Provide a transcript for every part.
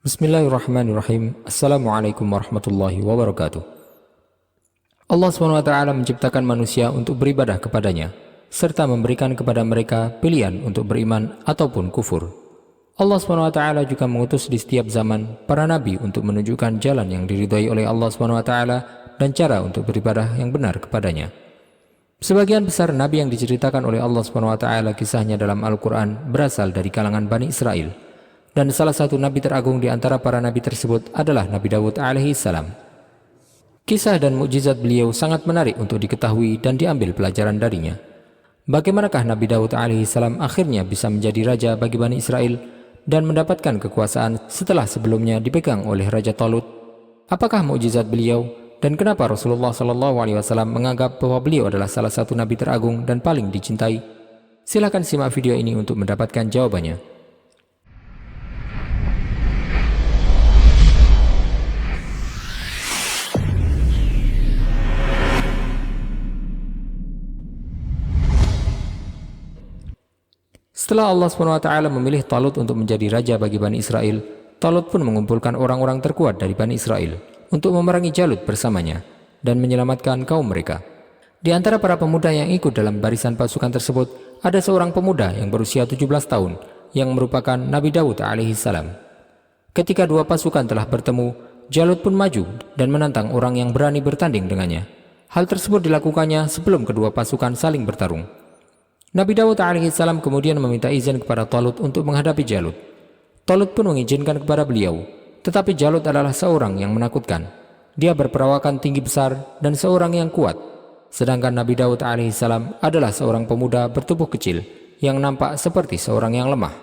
Bismillahirrahmanirrahim. Assalamualaikum warahmatullahi wabarakatuh. Allah SWT menciptakan manusia untuk beribadah kepadanya, serta memberikan kepada mereka pilihan untuk beriman ataupun kufur. Allah SWT juga mengutus di setiap zaman para nabi untuk menunjukkan jalan yang diridhai oleh Allah SWT dan cara untuk beribadah yang benar kepadanya. Sebagian besar nabi yang diceritakan oleh Allah SWT kisahnya dalam Al-Quran berasal dari kalangan Bani Israel. Dan salah satu nabi teragung di antara para nabi tersebut adalah Nabi Dawud alaihi salam. Kisah dan mukjizat beliau sangat menarik untuk diketahui dan diambil pelajaran darinya. Bagaimanakah Nabi Dawud alaihi salam akhirnya bisa menjadi raja bagi Bani Israel dan mendapatkan kekuasaan setelah sebelumnya dipegang oleh Raja Talut? Apakah mukjizat beliau dan kenapa Rasulullah SAW menganggap bahwa beliau adalah salah satu nabi teragung dan paling dicintai? Silakan simak video ini untuk mendapatkan jawabannya. Setelah Allah SWT memilih Talut untuk menjadi raja bagi Bani Israel, Talut pun mengumpulkan orang-orang terkuat dari Bani Israel untuk memerangi Jalut bersamanya dan menyelamatkan kaum mereka. Di antara para pemuda yang ikut dalam barisan pasukan tersebut, ada seorang pemuda yang berusia 17 tahun yang merupakan Nabi Dawud alaihi salam. Ketika dua pasukan telah bertemu, Jalut pun maju dan menantang orang yang berani bertanding dengannya. Hal tersebut dilakukannya sebelum kedua pasukan saling bertarung. Nabi Dawud alaihi salam kemudian meminta izin kepada Talut untuk menghadapi Jalut. Talut pun mengizinkan kepada beliau, tetapi Jalut adalah seorang yang menakutkan. Dia berperawakan tinggi besar dan seorang yang kuat, sedangkan Nabi Dawud alaihi salam adalah seorang pemuda bertubuh kecil yang nampak seperti seorang yang lemah.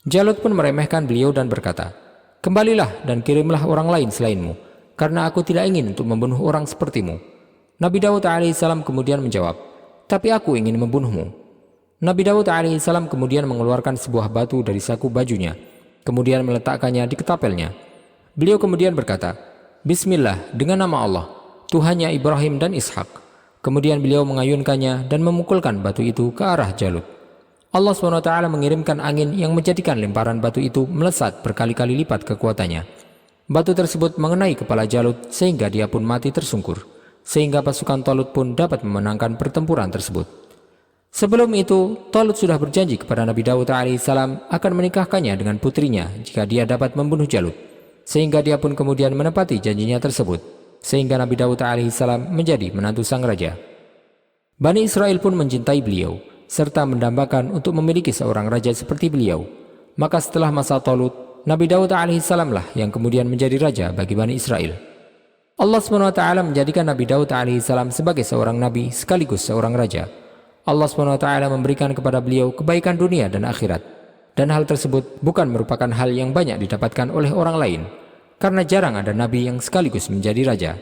Jalut pun meremehkan beliau dan berkata, "Kembalilah dan kirimlah orang lain selainmu, karena aku tidak ingin untuk membunuh orang sepertimu." Nabi Dawud alaihi salam kemudian menjawab, "Tapi aku ingin membunuhmu." Nabi Dawud alaihi salam kemudian mengeluarkan sebuah batu dari saku bajunya, kemudian meletakkannya di ketapelnya. Beliau kemudian berkata, "Bismillah, dengan nama Allah, Tuhannya Ibrahim dan Ishak." Kemudian beliau mengayunkannya dan memukulkan batu itu ke arah Jalut. Allah SWT mengirimkan angin yang menjadikan lemparan batu itu melesat berkali-kali lipat kekuatannya. Batu tersebut mengenai kepala Jalut sehingga dia pun mati tersungkur, sehingga pasukan Talut pun dapat memenangkan pertempuran tersebut. Sebelum itu, Talut sudah berjanji kepada Nabi Dawud alaihissalam akan menikahkannya dengan putrinya jika dia dapat membunuh Jalut, sehingga dia pun kemudian menepati janjinya tersebut, sehingga Nabi Dawud alaihissalam menjadi menantu sang raja. Bani Israel pun mencintai beliau, serta mendambakan untuk memiliki seorang raja seperti beliau. Maka setelah masa Talut, Nabi Dawud alaihissalam lah yang kemudian menjadi raja bagi Bani Israel. Allah SWT menjadikan Nabi Dawud alaihissalam sebagai seorang nabi sekaligus seorang raja. Allah SWT memberikan kepada beliau kebaikan dunia dan akhirat. Dan hal tersebut bukan merupakan hal yang banyak didapatkan oleh orang lain, karena jarang ada nabi yang sekaligus menjadi raja.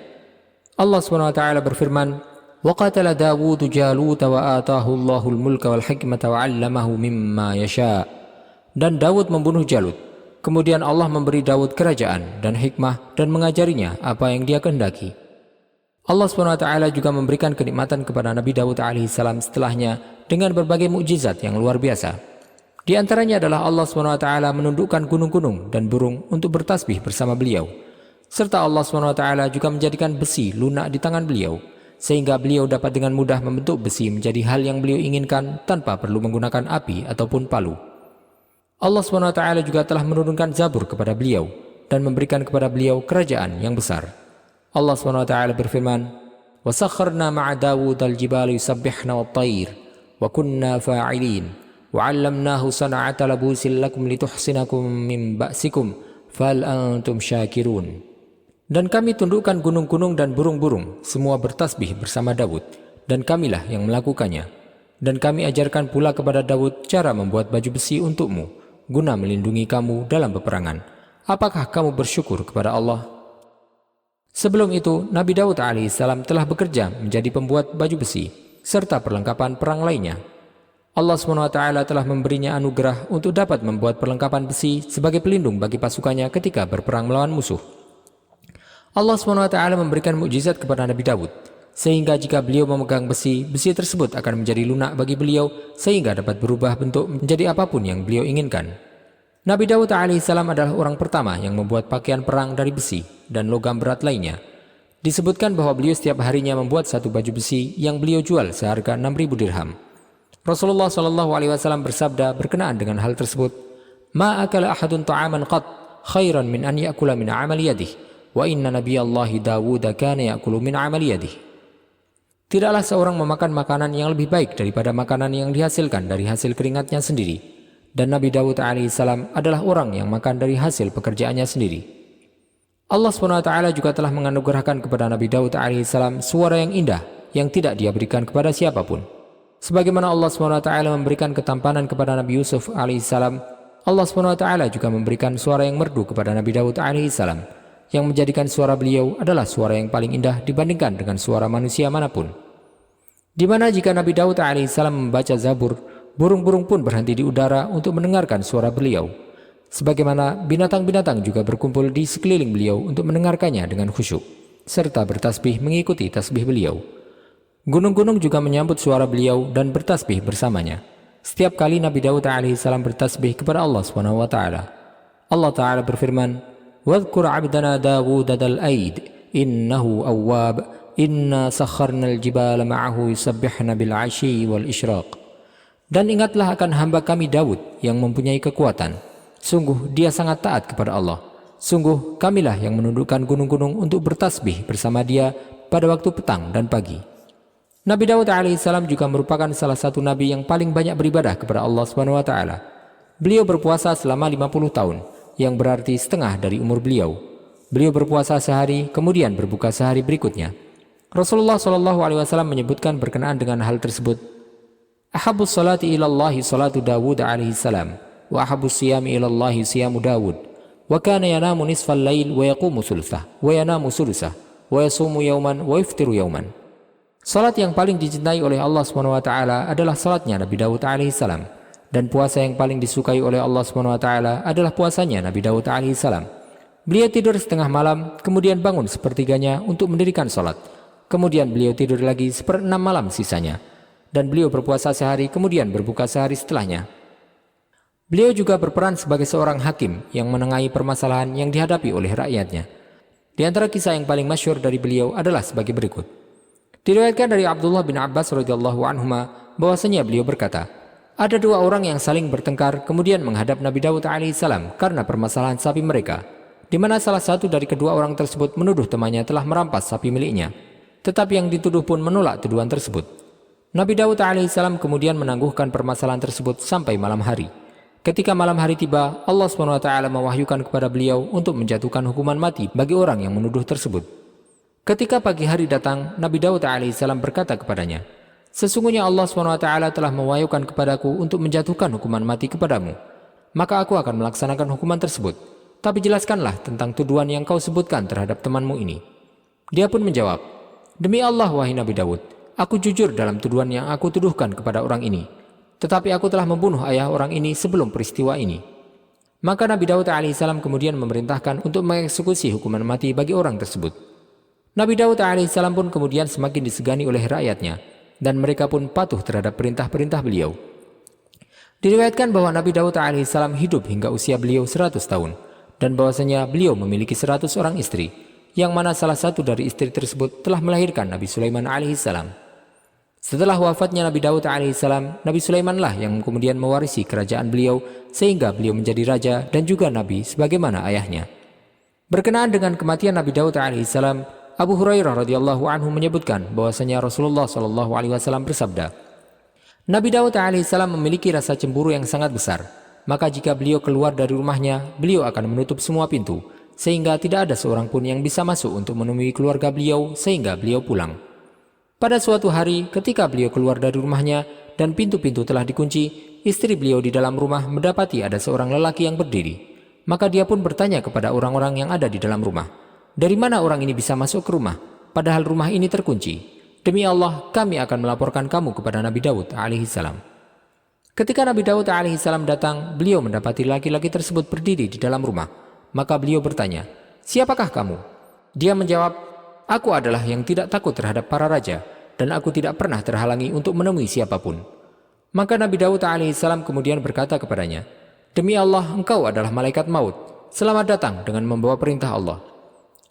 Allah SWT berfirman, وَقَتَلَ دَاوُودُ جَالُوتَ وَآتَاهُ اللَّهُ الْمُلْكَ وَالْحِكْمَةَ وَعَلَّمَهُ مِمَّا يَشَاءُ. Dan Daud membunuh Jalut. Kemudian Allah memberi Daud kerajaan dan hikmah dan mengajarinya apa yang dia kehendaki. Allah SWT juga memberikan kenikmatan kepada Nabi Daud alaihissalam setelahnya dengan berbagai mukjizat yang luar biasa. Di antaranya adalah Allah SWT menundukkan gunung-gunung dan burung untuk bertasbih bersama beliau. Serta Allah SWT juga menjadikan besi lunak di tangan beliau, sehingga beliau dapat dengan mudah membentuk besi menjadi hal yang beliau inginkan tanpa perlu menggunakan api ataupun palu. Allah SWT juga telah menurunkan Zabur kepada beliau dan memberikan kepada beliau kerajaan yang besar. Allah SWT berfirman, وَسَخَّرْنَا مَعَ دَاوُودَ الْجِبَالَ يُسَبِّحْنَ وَالطَّيْرَ وَكُنَّا فَاعِلِينَ وَعَلَّمْنَاهُ صَنْعَةَ لَبُوسٍ لَكُمْ لِتُحْصِنَكُمْ مِنْ بَأْسِكُمْ فَهَلْ أَنْتُمْ شَاكِرُونَ. Dan kami tundukkan gunung-gunung dan burung-burung semua bertasbih bersama Daud, dan kamilah yang melakukannya. Dan kami ajarkan pula kepada Daud cara membuat baju besi untukmu, guna melindungi kamu dalam peperangan. Apakah kamu bersyukur kepada Allah? Sebelum itu, Nabi Dawud alaihissalam telah bekerja menjadi pembuat baju besi serta perlengkapan perang lainnya. Allah SWT telah memberinya anugerah untuk dapat membuat perlengkapan besi sebagai pelindung bagi pasukannya ketika berperang melawan musuh. Allah SWT memberikan mukjizat kepada Nabi Dawud, sehingga jika beliau memegang besi, besi tersebut akan menjadi lunak bagi beliau sehingga dapat berubah bentuk menjadi apapun yang beliau inginkan. Nabi Daud alaihissalam adalah orang pertama yang membuat pakaian perang dari besi dan logam berat lainnya. Disebutkan bahwa beliau setiap harinya membuat satu baju besi yang beliau jual seharga 6.000 dirham. Rasulullah SAW bersabda berkenaan dengan hal tersebut, "Ma akala ahadun ta'aman qat khairan min an ya'kula min amali yadihi, wa inna nabiyallahi Dawud kana ya'kulu min amali yadihi." Tidaklah seorang memakan makanan yang lebih baik daripada makanan yang dihasilkan dari hasil keringatnya sendiri. Dan Nabi Daud alaihissalam adalah orang yang makan dari hasil pekerjaannya sendiri. Allah SWT juga telah menganugerahkan kepada Nabi Daud alaihissalam suara yang indah yang tidak dia berikan kepada siapapun. Sebagaimana Allah SWT memberikan ketampanan kepada Nabi Yusuf alaihissalam, Allah SWT juga memberikan suara yang merdu kepada Nabi Daud alaihissalam, yang menjadikan suara beliau adalah suara yang paling indah dibandingkan dengan suara manusia manapun. Di mana jika Nabi Daud alaihissalam membaca Zabur, burung-burung pun berhenti di udara untuk mendengarkan suara beliau. Sebagaimana binatang-binatang juga berkumpul di sekeliling beliau untuk mendengarkannya dengan khusyuk, serta bertasbih mengikuti tasbih beliau. Gunung-gunung juga menyambut suara beliau dan bertasbih bersamanya. Setiap kali Nabi Daud alaihissalam bertasbih kepada Allah SWT. Allah Ta'ala berfirman, "Wadhkur abdana Dawud dzal aid, innahu awwab, inna sakharnal jibala ma'ahu yusabbihna bil 'ashyi wal isyraq." Dan ingatlah akan hamba kami Daud yang mempunyai kekuatan. Sungguh dia sangat taat kepada Allah. Sungguh kamilah yang menundukkan gunung-gunung untuk bertasbih bersama dia pada waktu petang dan pagi. Nabi Daud alaihissalam juga merupakan salah satu nabi yang paling banyak beribadah kepada Allah SWT. Beliau berpuasa selama 50 tahun, yang berarti setengah dari umur beliau. Beliau berpuasa sehari, kemudian berbuka sehari berikutnya. Rasulullah SAW menyebutkan berkenaan dengan hal tersebut, "Ahabus salati ilallahi salatu Dawud alaihi salam, wa ahabus siyami ilallahi siyamu Dawud, wa kana yanamu nisfal lail wa yaqumu sulusah, wa yanamu sulusah, wa yasumu yauman wa yuftiru yauman." Salat yang paling dicintai oleh Allah SWT adalah salatnya Nabi Daud alaihi salam, dan puasa yang paling disukai oleh Allah SWT adalah puasanya Nabi Daud alaihi salam. Beliau tidur setengah malam, kemudian bangun sepertiganya untuk mendirikan salat. Kemudian beliau tidur lagi 1/6 malam sisanya. Dan beliau berpuasa sehari, kemudian berbuka sehari setelahnya. Beliau juga berperan sebagai seorang hakim yang menengahi permasalahan yang dihadapi oleh rakyatnya. Di antara kisah yang paling masyhur dari beliau adalah sebagai berikut. Diriwayatkan dari Abdullah bin Abbas radhiyallahu anhuma bahwasanya beliau berkata, ada dua orang yang saling bertengkar kemudian menghadap Nabi Daud alaihissalam karena permasalahan sapi mereka, di mana salah satu dari kedua orang tersebut menuduh temannya telah merampas sapi miliknya, tetapi yang dituduh pun menolak tuduhan tersebut. Nabi Daud alaihissalam kemudian menangguhkan permasalahan tersebut sampai malam hari. Ketika malam hari tiba, Allah SWT mewahyukan kepada beliau untuk menjatuhkan hukuman mati bagi orang yang menuduh tersebut. Ketika pagi hari datang, Nabi Daud alaihissalam berkata kepadanya, "Sesungguhnya Allah SWT telah mewahyukan kepadaku untuk menjatuhkan hukuman mati kepadamu. Maka aku akan melaksanakan hukuman tersebut. Tapi jelaskanlah tentang tuduhan yang kau sebutkan terhadap temanmu ini." Dia pun menjawab, "Demi Allah wahai Nabi Daud, aku jujur dalam tuduhan yang aku tuduhkan kepada orang ini. Tetapi aku telah membunuh ayah orang ini sebelum peristiwa ini." Maka Nabi Daud alaihissalam kemudian memerintahkan untuk mengeksekusi hukuman mati bagi orang tersebut. Nabi Daud alaihissalam pun kemudian semakin disegani oleh rakyatnya, dan mereka pun patuh terhadap perintah-perintah beliau. Diriwayatkan bahwa Nabi Daud alaihissalam hidup hingga usia beliau 100 tahun, dan bahwasanya beliau memiliki 100 orang istri, yang mana salah satu dari istri tersebut telah melahirkan Nabi Sulaiman alaihissalam. Setelah wafatnya Nabi Daud alaihissalam, Nabi Sulaimanlah yang kemudian mewarisi kerajaan beliau sehingga beliau menjadi raja dan juga nabi sebagaimana ayahnya. Berkenaan dengan kematian Nabi Daud alaihissalam, Abu Hurairah radhiyallahu anhu menyebutkan bahwasanya Rasulullah SAW bersabda, Nabi Daud alaihissalam memiliki rasa cemburu yang sangat besar. Maka jika beliau keluar dari rumahnya, beliau akan menutup semua pintu, sehingga tidak ada seorang pun yang bisa masuk untuk menemui keluarga beliau sehingga beliau pulang. Pada suatu hari ketika beliau keluar dari rumahnya dan pintu-pintu telah dikunci, istri beliau di dalam rumah mendapati ada seorang lelaki yang berdiri. Maka dia pun bertanya kepada orang-orang yang ada di dalam rumah, "Dari mana orang ini bisa masuk ke rumah, padahal rumah ini terkunci? Demi Allah, kami akan melaporkan kamu kepada Nabi Daud alaihissalam." Ketika Nabi Daud alaihissalam datang, beliau mendapati laki-laki tersebut berdiri di dalam rumah. Maka beliau bertanya, "Siapakah kamu?" Dia menjawab, "Aku adalah yang tidak takut terhadap para raja, dan aku tidak pernah terhalangi untuk menemui siapapun." Maka Nabi Daud alaihissalam kemudian berkata kepadanya, Demi Allah, engkau adalah malaikat maut. Selamat datang dengan membawa perintah Allah.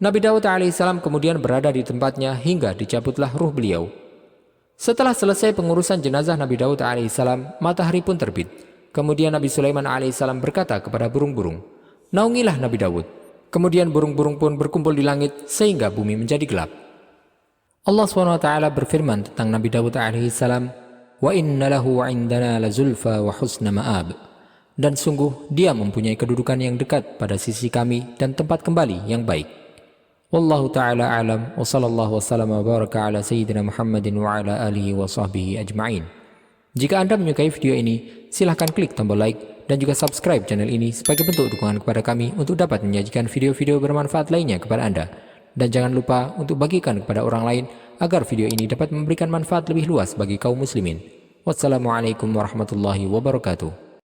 Nabi Daud alaihissalam kemudian berada di tempatnya hingga dicabutlah ruh beliau. Setelah selesai pengurusan jenazah Nabi Daud alaihissalam, matahari pun terbit. Kemudian Nabi Sulaiman alaihissalam berkata kepada burung-burung, "Naungilah Nabi Daud." Kemudian burung-burung pun berkumpul di langit sehingga bumi menjadi gelap. Allah SWT berfirman tentang Nabi Daud alaihissalam, "Wa inna lahu 'indana lazulfa wa husna ma'ab." Dan sungguh dia mempunyai kedudukan yang dekat pada sisi kami dan tempat kembali yang baik. Wallahu ta'ala a'lam wa sallallahu wasallam wa baraka ala sayyidina Muhammadin wa ala alihi wa sahbihi ajma'in. Jika Anda menyukai video ini, silahkan klik tombol like dan juga subscribe channel ini sebagai bentuk dukungan kepada kami untuk dapat menyajikan video-video bermanfaat lainnya kepada Anda. Dan jangan lupa untuk bagikan kepada orang lain agar video ini dapat memberikan manfaat lebih luas bagi kaum muslimin. Wassalamualaikum warahmatullahi wabarakatuh.